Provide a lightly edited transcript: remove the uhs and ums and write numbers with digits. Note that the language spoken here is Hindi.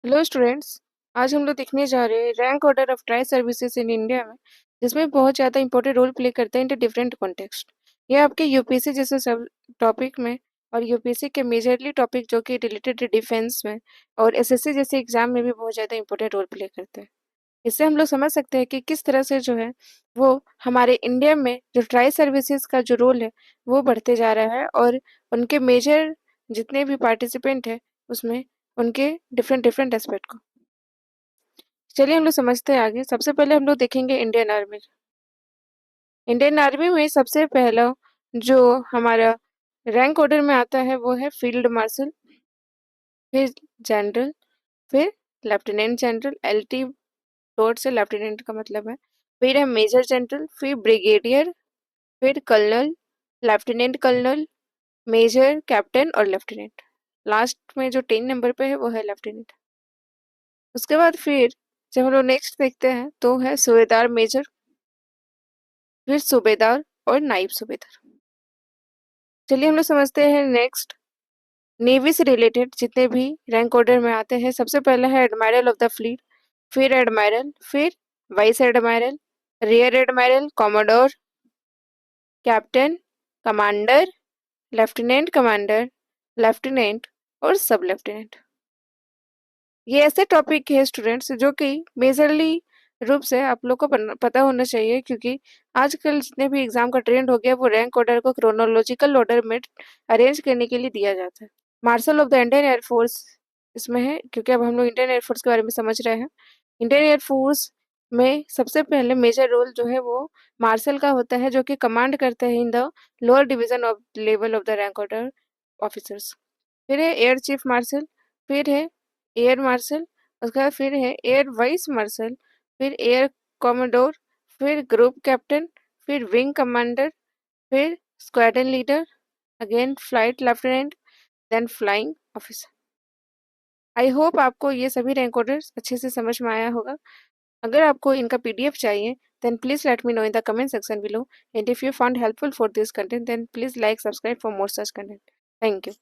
Hello students. आज हम लोग देखने जा रहे हैं rank order of tri services in India में, जिसमें बहुत ज़्यादा इंपॉर्टेंट रोल प्ले करते हैं इन डिफरेंट कॉन्टेक्स्ट। ये आपके यूपीएससी जैसे सब टॉपिक में और यूपीएससी के मेजरली टॉपिक जो कि रिलेटेड डिफेंस में और एसएससी जैसे एग्जाम में भी बहुत ज़्यादा इंपॉर्टेंट रोल प्ले करते हैं। इससे हम लोग समझ सकते हैं कि किस तरह से जो है वो हमारे इंडिया में जो ट्राई सर्विसेज का जो रोल है वो बढ़ते जा रहा है, और उनके मेजर जितने भी पार्टिसिपेंट है उसमें उनके डिफरेंट डिफरेंट एस्पेक्ट को। चलिए हम लोग समझते हैं आगे। सबसे पहले हम लोग देखेंगे इंडियन आर्मी। इंडियन आर्मी में सबसे पहला जो हमारा रैंक ऑर्डर में आता है वो है फील्ड मार्शल, फिर जनरल, फिर लेफ्टिनेंट जनरल। एलटी शॉर्ट से लेफ्टिनेंट का मतलब है। फिर है मेजर जनरल, फिर ब्रिगेडियर, फिर colonel, lieutenant colonel, major, captain और लेफ्टिनेंट। लास्ट में जो 10 नंबर पे है वो है लेफ्टिनेंट। उसके बाद फिर जब हम लोग नेक्स्ट देखते हैं तो है सूबेदार मेजर, फिर सूबेदार और नाइब सूबेदार। चलिए हम लोग समझते हैं नेक्स्ट नेवी से रिलेटेड जितने भी रैंक ऑर्डर में आते हैं। सबसे पहला है एडमायरल ऑफ द फ्लीट, फिर एडमायरल, फिर vice admiral, rear admiral, commodore, captain, commander, lieutenant commander, lieutenant और सब लेफ्टिनेंट। ये ऐसे टॉपिक है स्टूडेंट्स जो कि मेजरली रूप से आप लोग को पता होना चाहिए, क्योंकि आजकल जितने भी एग्जाम का ट्रेंड हो गया वो रैंक ऑर्डर को क्रोनोलॉजिकल ऑर्डर में अरेंज करने के लिए दिया जाता है। Marshal of the Indian air force इसमें है, क्योंकि अब हम लोग इंडियन एयरफोर्स के बारे में समझ रहे हैं। इंडियन एयरफोर्स में सबसे पहले मेजर रोल जो है वो मार्शल का होता है, जो कि कमांड करते हैं in the lower division of level of the rank order officers. फिर है एयर चीफ मार्शल, फिर है एयर मार्शल, उसके बाद फिर है एयर वाइस मार्शल, फिर एयर कॉमोडोर, फिर ग्रुप कैप्टन, फिर विंग कमांडर, फिर squadron leader, again flight lieutenant, then flying officer. I hope आपको ये सभी रैंक ऑर्डर्स अच्छे से समझ में आया होगा। अगर आपको इनका पीडीएफ चाहिए then please let me know in the comment section below, and if you found helpful for this content then please like subscribe for more such content. Thank you.